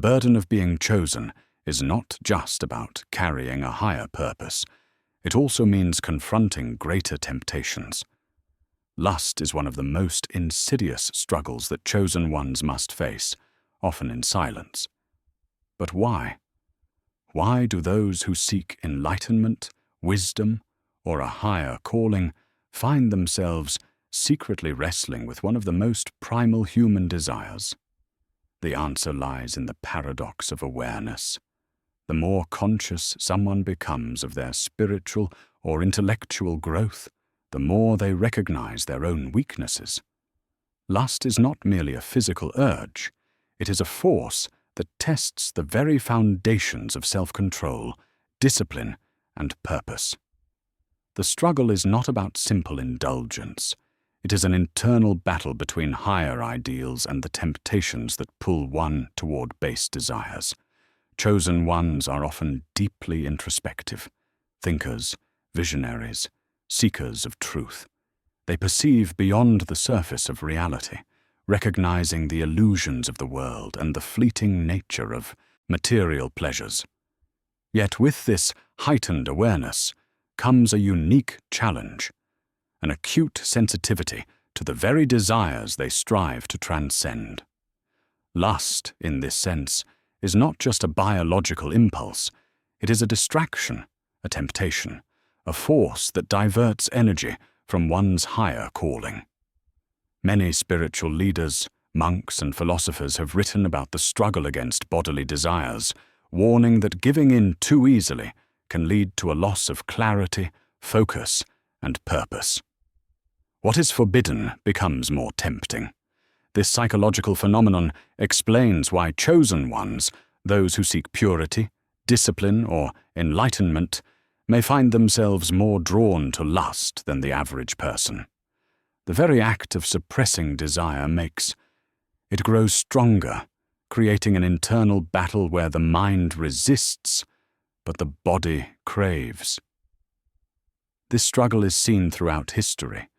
burden of being chosen is not just about carrying a higher purpose. It also means confronting greater temptations. Lust is one of the most insidious struggles that chosen ones must face, often in silence. But why? Why do those who seek enlightenment, wisdom, or a higher calling find themselves secretly wrestling with one of the most primal human desires? The answer lies in the paradox of awareness. The more conscious someone becomes of their spiritual or intellectual growth, the more they recognize their own weaknesses. Lust is not merely a physical urge. It is a force that tests the very foundations of self-control, discipline, and purpose. The struggle is not about simple indulgence. It is an internal battle between higher ideals and the temptations that pull one toward base desires. Chosen ones are often deeply introspective, thinkers, visionaries, seekers of truth. They perceive beyond the surface of reality, recognizing the illusions of the world and the fleeting nature of material pleasures. Yet with this heightened awareness comes a unique challenge, an acute sensitivity to the very desires they strive to transcend. Lust, in this sense, is not just a biological impulse. It is a distraction, a temptation, a force that diverts energy from one's higher calling. Many spiritual leaders, monks, and philosophers have written about the struggle against bodily desires, warning that giving in too easily can lead to a loss of clarity, focus, and purpose. What is forbidden becomes more tempting. This psychological phenomenon explains why chosen ones, those who seek purity, discipline, or enlightenment, may find themselves more drawn to lust than the average person. The very act of suppressing desire makes it grow stronger, creating an internal battle where the mind resists, but the body craves. This struggle is seen throughout history.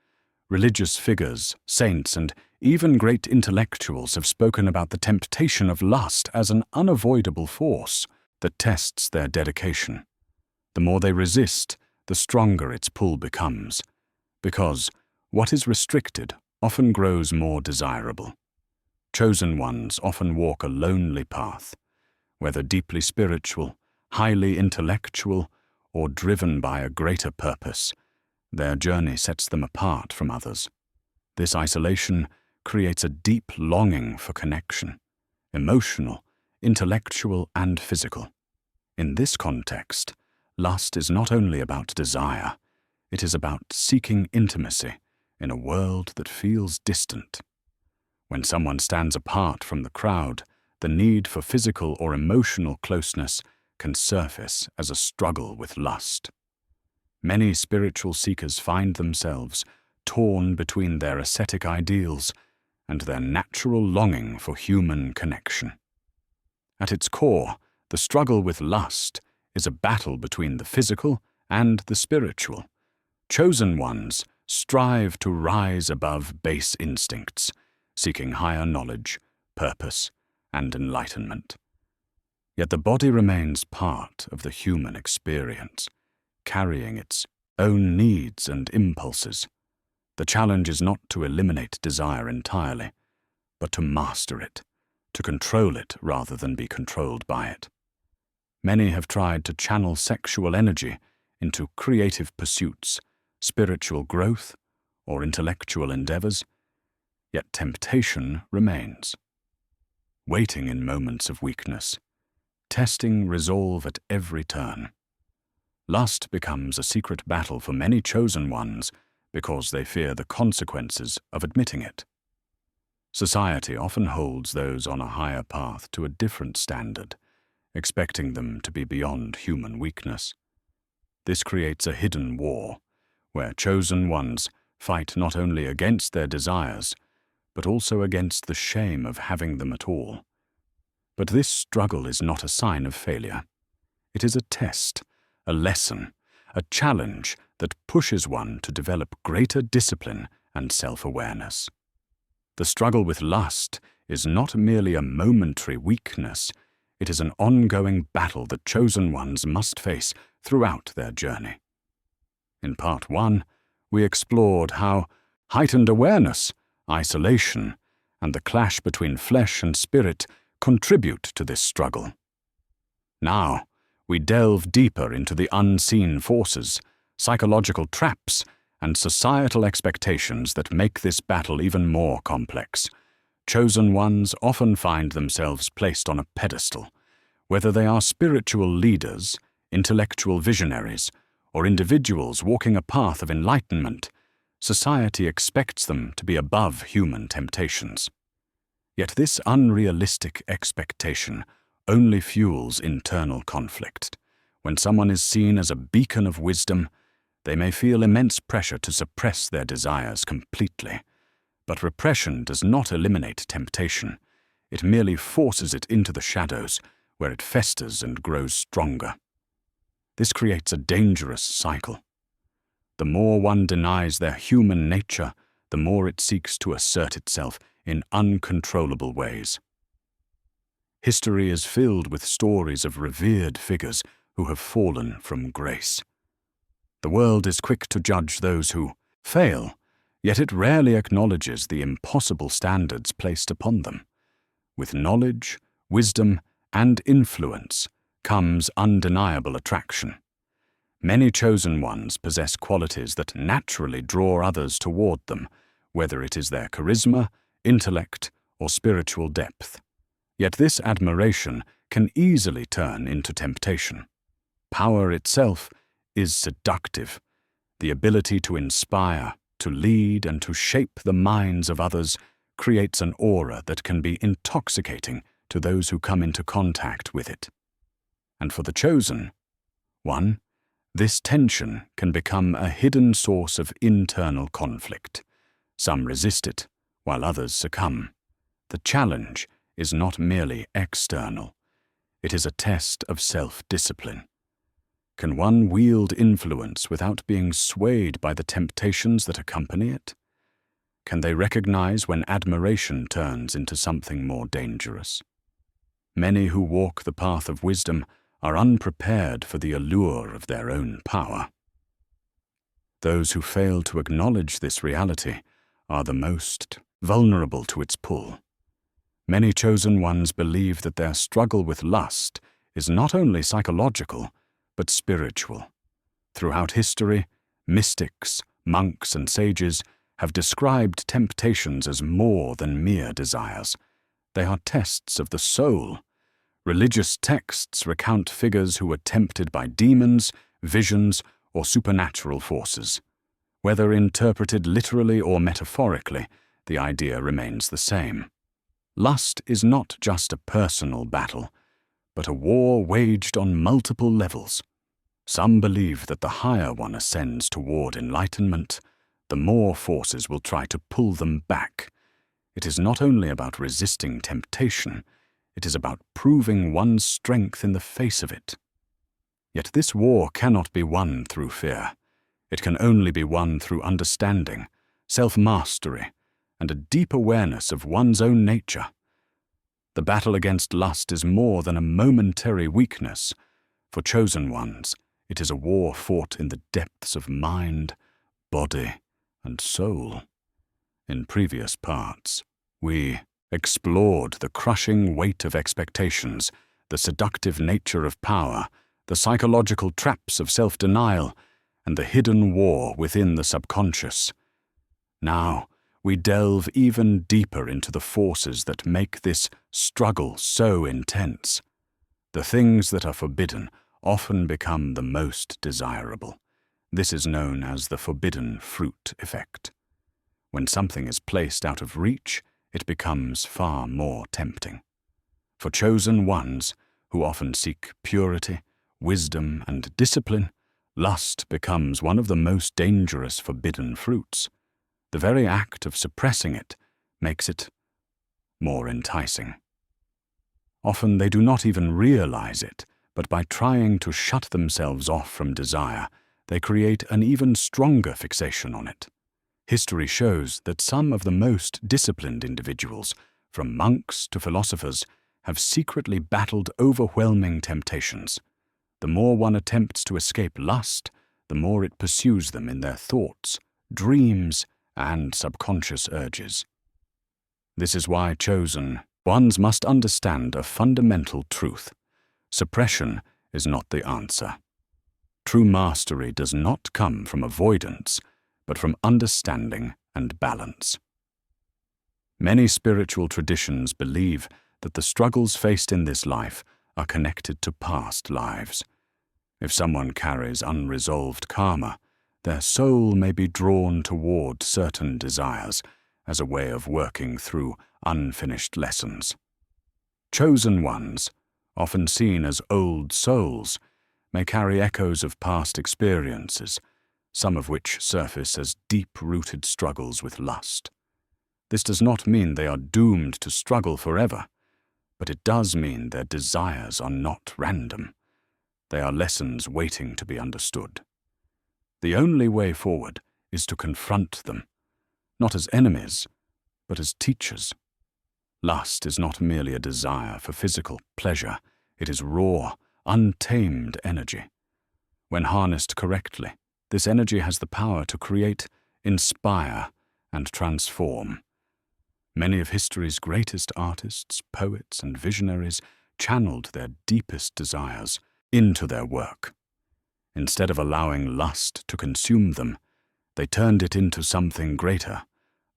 Religious figures, saints, and even great intellectuals have spoken about the temptation of lust as an unavoidable force that tests their dedication. The more they resist, the stronger its pull becomes, because what is restricted often grows more desirable. Chosen ones often walk a lonely path, whether deeply spiritual, highly intellectual, or driven by a greater purpose. Their journey sets them apart from others. This isolation creates a deep longing for connection, emotional, intellectual, and physical. In this context, lust is not only about desire, it is about seeking intimacy in a world that feels distant. When someone stands apart from the crowd, the need for physical or emotional closeness can surface as a struggle with lust. Many spiritual seekers find themselves torn between their ascetic ideals and their natural longing for human connection. At its core, the struggle with lust is a battle between the physical and the spiritual. Chosen ones strive to rise above base instincts, seeking higher knowledge, purpose, and enlightenment. Yet the body remains part of the human experience, carrying its own needs and impulses. The challenge is not to eliminate desire entirely, but to master it, to control it rather than be controlled by it. Many have tried to channel sexual energy into creative pursuits, spiritual growth, or intellectual endeavors, yet temptation remains. Waiting in moments of weakness, testing resolve at every turn. Lust becomes a secret battle for many chosen ones because they fear the consequences of admitting it. Society often holds those on a higher path to a different standard, expecting them to be beyond human weakness. This creates a hidden war, where chosen ones fight not only against their desires, but also against the shame of having them at all. But this struggle is not a sign of failure. It is a test, a lesson, a challenge that pushes one to develop greater discipline and self-awareness. The struggle with lust is not merely a momentary weakness, It is an ongoing battle that chosen ones must face throughout their journey. In Part 1, we explored how heightened awareness, isolation, and the clash between flesh and spirit contribute to this struggle. Now, we delve deeper into the unseen forces, psychological traps, and societal expectations that make this battle even more complex. Chosen ones often find themselves placed on a pedestal. Whether they are spiritual leaders, intellectual visionaries, or individuals walking a path of enlightenment, society expects them to be above human temptations. Yet this unrealistic expectation only fuels internal conflict. When someone is seen as a beacon of wisdom, they may feel immense pressure to suppress their desires completely. But repression does not eliminate temptation. It merely forces it into the shadows, where it festers and grows stronger. This creates a dangerous cycle. The more one denies their human nature, the more it seeks to assert itself in uncontrollable ways. History is filled with stories of revered figures who have fallen from grace. The world is quick to judge those who fail, yet it rarely acknowledges the impossible standards placed upon them. With knowledge, wisdom, and influence comes undeniable attraction. Many chosen ones possess qualities that naturally draw others toward them, whether it is their charisma, intellect, or spiritual depth. Yet this admiration can easily turn into temptation. Power itself is seductive. The ability to inspire, to lead, and to shape the minds of others creates an aura that can be intoxicating to those who come into contact with it. And for the chosen one, this tension can become a hidden source of internal conflict. Some resist it, while others succumb. The challenge is not merely external. It is a test of self-discipline. Can one wield influence without being swayed by the temptations that accompany it? Can they recognize when admiration turns into something more dangerous? Many who walk the path of wisdom are unprepared for the allure of their own power. Those who fail to acknowledge this reality are the most vulnerable to its pull. Many chosen ones believe that their struggle with lust is not only psychological, but spiritual. Throughout history, mystics, monks, and sages have described temptations as more than mere desires. They are tests of the soul. Religious texts recount figures who were tempted by demons, visions, or supernatural forces. Whether interpreted literally or metaphorically, the idea remains the same. Lust is not just a personal battle, but a war waged on multiple levels. Some believe that the higher one ascends toward enlightenment, the more forces will try to pull them back. It is not only about resisting temptation, it is about proving one's strength in the face of it. Yet this war cannot be won through fear. It can only be won through understanding, self-mastery, and a deep awareness of one's own nature. The battle against lust is more than a momentary weakness. For chosen ones, it is a war fought in the depths of mind, body, and soul. In previous parts, we explored the crushing weight of expectations, the seductive nature of power, the psychological traps of self-denial, and the hidden war within the subconscious. Now, we delve even deeper into the forces that make this struggle so intense. The things that are forbidden often become the most desirable. This is known as the forbidden fruit effect. When something is placed out of reach, it becomes far more tempting. For chosen ones, who often seek purity, wisdom, and discipline, lust becomes one of the most dangerous forbidden fruits. The very act of suppressing it makes it more enticing. Often they do not even realize it, but by trying to shut themselves off from desire, they create an even stronger fixation on it. History shows that some of the most disciplined individuals, from monks to philosophers, have secretly battled overwhelming temptations. The more one attempts to escape lust, the more it pursues them in their thoughts, dreams, and subconscious urges. This is why chosen ones must understand a fundamental truth. Suppression is not the answer. True mastery does not come from avoidance, but from understanding and balance. Many spiritual traditions believe that the struggles faced in this life are connected to past lives. If someone carries unresolved karma, their soul may be drawn toward certain desires as a way of working through unfinished lessons. Chosen ones, often seen as old souls, may carry echoes of past experiences, some of which surface as deep-rooted struggles with lust. This does not mean they are doomed to struggle forever, but it does mean their desires are not random. They are lessons waiting to be understood. The only way forward is to confront them, not as enemies, but as teachers. Lust is not merely a desire for physical pleasure, it is raw, untamed energy. When harnessed correctly, this energy has the power to create, inspire, and transform. Many of history's greatest artists, poets, and visionaries channeled their deepest desires into their work. Instead of allowing lust to consume them, they turned it into something greater: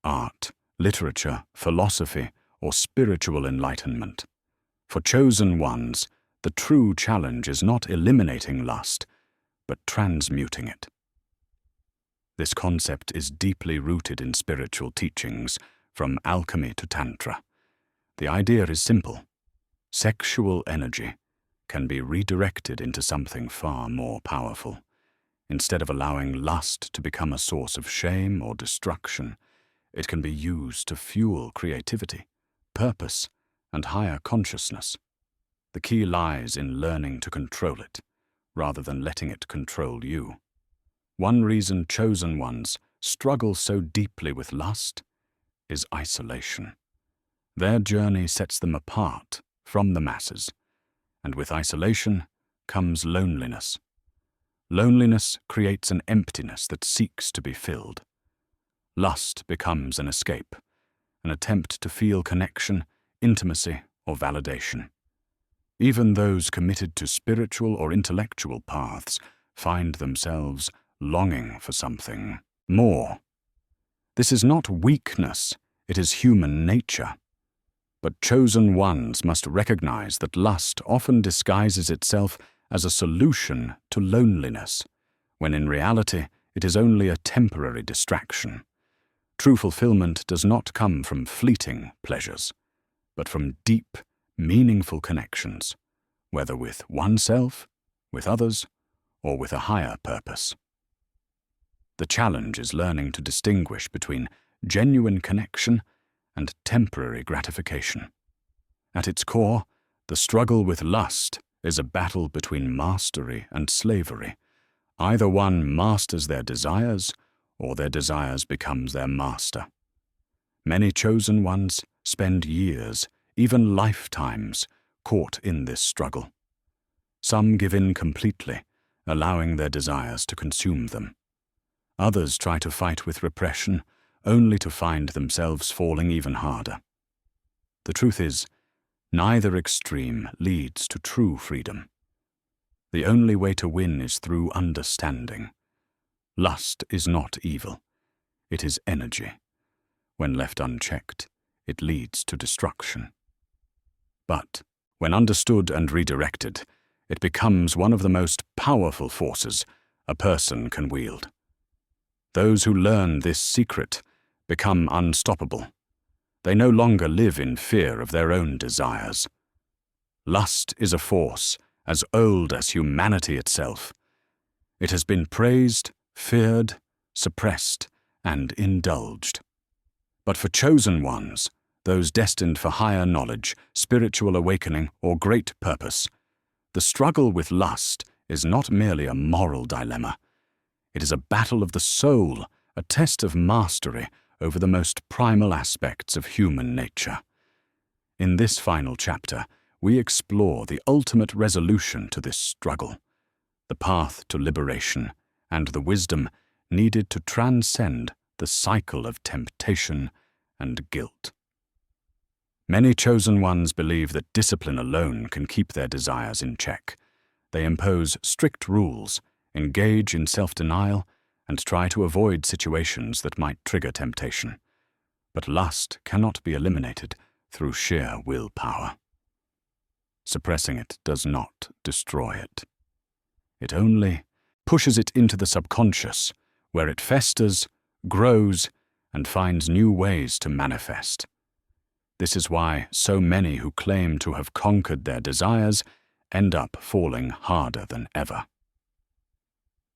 art, literature, philosophy, or spiritual enlightenment. For chosen ones, the true challenge is not eliminating lust, but transmuting it. This concept is deeply rooted in spiritual teachings, from alchemy to tantra. The idea is simple. Sexual energy can be redirected into something far more powerful. Instead of allowing lust to become a source of shame or destruction, it can be used to fuel creativity, purpose, and higher consciousness. The key lies in learning to control it, rather than letting it control you. One reason chosen ones struggle so deeply with lust is isolation. Their journey sets them apart from the masses, and with isolation comes loneliness. Loneliness creates an emptiness that seeks to be filled. Lust becomes an escape, an attempt to feel connection, intimacy, or validation. Even those committed to spiritual or intellectual paths find themselves longing for something more. This is not weakness, it is human nature. But chosen ones must recognize that lust often disguises itself as a solution to loneliness, when in reality it is only a temporary distraction. True fulfillment does not come from fleeting pleasures, but from deep, meaningful connections, whether with oneself, with others, or with a higher purpose. The challenge is learning to distinguish between genuine connection and temporary gratification. At its core, the struggle with lust is a battle between mastery and slavery. Either one masters their desires, or their desires becomes their master. Many chosen ones spend years, even lifetimes, caught in this struggle. Some give in completely, allowing their desires to consume them. Others try to fight with repression, only to find themselves falling even harder. The truth is, neither extreme leads to true freedom. The only way to win is through understanding. Lust is not evil. It is energy. When left unchecked, it leads to destruction. But, when understood and redirected, it becomes one of the most powerful forces a person can wield. Those who learn this secret become unstoppable. They no longer live in fear of their own desires. Lust is a force as old as humanity itself. It has been praised, feared, suppressed, and indulged. But for chosen ones, those destined for higher knowledge, spiritual awakening, or great purpose, the struggle with lust is not merely a moral dilemma. It is a battle of the soul, a test of mastery over the most primal aspects of human nature. In this final chapter, we explore the ultimate resolution to this struggle, the path to liberation, and the wisdom needed to transcend the cycle of temptation and guilt. Many chosen ones believe that discipline alone can keep their desires in check. They impose strict rules, engage in self-denial, and try to avoid situations that might trigger temptation. But lust cannot be eliminated through sheer willpower. Suppressing it does not destroy it. It only pushes it into the subconscious, where it festers, grows, and finds new ways to manifest. This is why so many who claim to have conquered their desires end up falling harder than ever.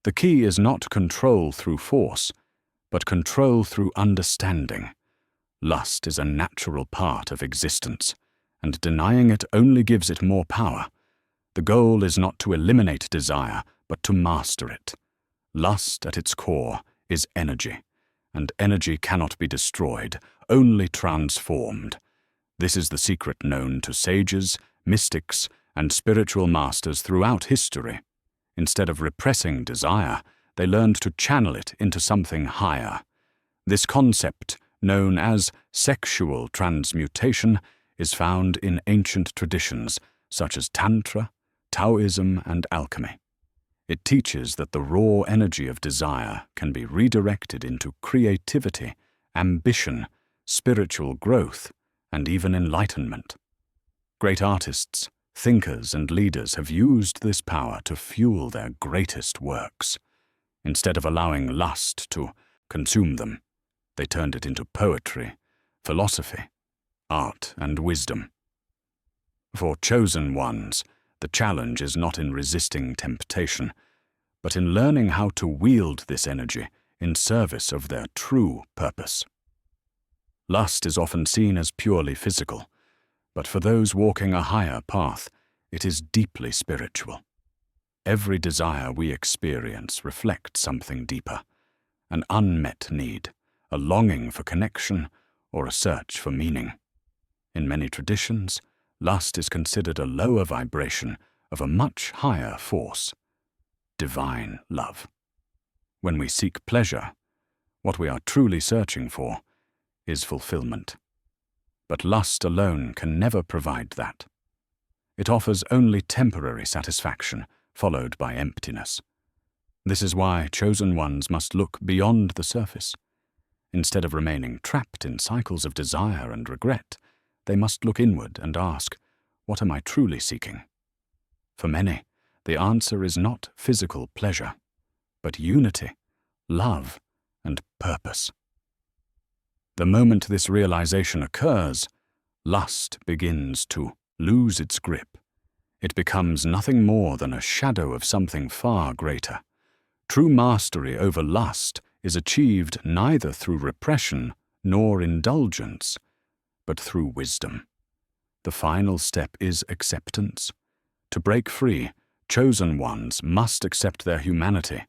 The key is not control through force, but control through understanding. Lust is a natural part of existence, and denying it only gives it more power. The goal is not to eliminate desire, but to master it. Lust, at its core, is energy, and energy cannot be destroyed, only transformed. This is the secret known to sages, mystics, and spiritual masters throughout history. Instead of repressing desire, they learned to channel it into something higher. This concept, known as sexual transmutation, is found in ancient traditions such as Tantra, Taoism, and alchemy. It teaches that the raw energy of desire can be redirected into creativity, ambition, spiritual growth, and even enlightenment. Great artists, thinkers, and leaders have used this power to fuel their greatest works. Instead of allowing lust to consume them, they turned it into poetry, philosophy, art, and wisdom. For chosen ones, the challenge is not in resisting temptation, but in learning how to wield this energy in service of their true purpose. Lust is often seen as purely physical, but for those walking a higher path, it is deeply spiritual. Every desire we experience reflects something deeper, an unmet need, a longing for connection, or a search for meaning. In many traditions, lust is considered a lower vibration of a much higher force, divine love. When we seek pleasure, what we are truly searching for is fulfillment. But lust alone can never provide that. It offers only temporary satisfaction, followed by emptiness. This is why chosen ones must look beyond the surface. Instead of remaining trapped in cycles of desire and regret, they must look inward and ask, what am I truly seeking? For many, the answer is not physical pleasure, but unity, love, and purpose. The moment this realization occurs, lust begins to lose its grip. It becomes nothing more than a shadow of something far greater. True mastery over lust is achieved neither through repression nor indulgence, but through wisdom. The final step is acceptance. To break free, chosen ones must accept their humanity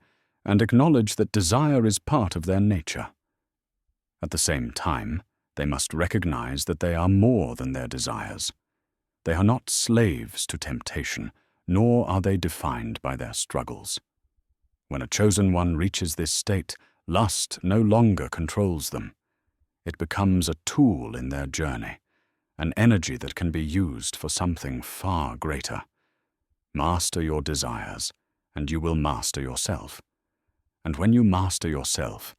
and acknowledge that desire is part of their nature. At the same time, they must recognize that they are more than their desires. They are not slaves to temptation, nor are they defined by their struggles. When a chosen one reaches this state, lust no longer controls them. It becomes a tool in their journey, an energy that can be used for something far greater. Master your desires, and you will master yourself. And when you master yourself,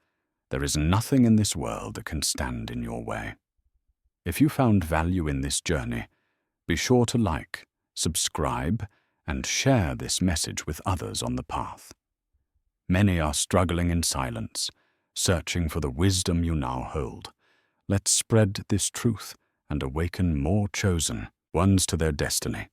there is nothing in this world that can stand in your way. If you found value in this journey, be sure to like, subscribe, and share this message with others on the path. Many are struggling in silence, searching for the wisdom you now hold. Let's spread this truth and awaken more chosen ones to their destiny.